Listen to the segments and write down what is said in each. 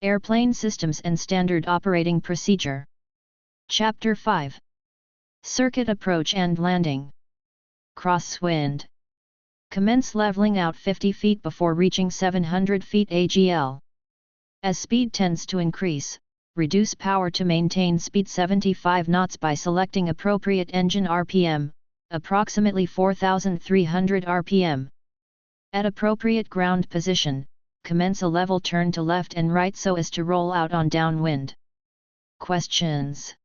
Airplane Systems and Standard Operating Procedure. Chapter 5. Circuit Approach and Landing. Crosswind. Commence leveling out 50 feet before reaching 700 feet AGL. As speed tends to increase, reduce power to maintain speed 75 knots by selecting appropriate engine RPM, approximately 4,300 RPM. At appropriate ground position, commence a level turn to left and right so as to roll out on downwind. Questions.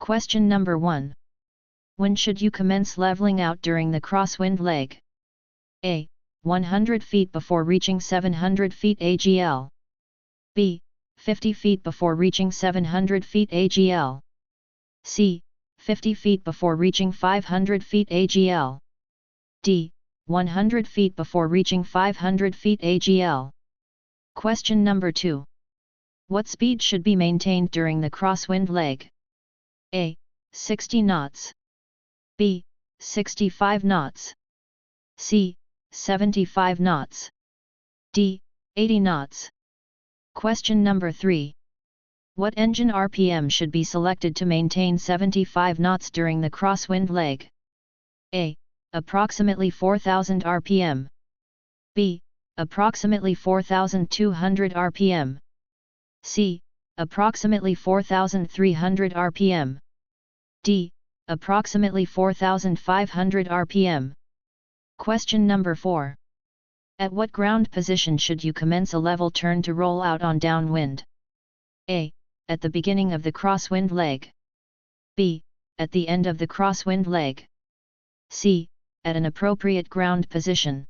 Question number 1. When should you commence leveling out during the crosswind leg? A. 100 feet before reaching 700 feet AGL. B. 50 feet before reaching 700 feet AGL. C. 50 feet before reaching 500 feet AGL. D. 100 feet before reaching 500 feet AGL. Question number 2. What speed should be maintained during the crosswind leg? A. 60 knots. B. 65 knots. C. 75 knots. D. 80 knots. Question number 3. What engine RPM should be selected to maintain 75 knots during the crosswind leg? A. Approximately 4,000 RPM. B. Approximately 4,200 RPM. C. Approximately 4,300 RPM. D. Approximately 4,500 RPM. Question number 4. At what ground position should you commence a level turn to roll out on downwind? A. At the beginning of the crosswind leg. B. At the end of the crosswind leg. C. At an appropriate ground position.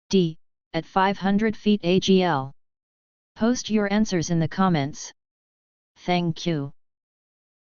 D. At 500 feet AGL. Post your answers in the comments. Thank you.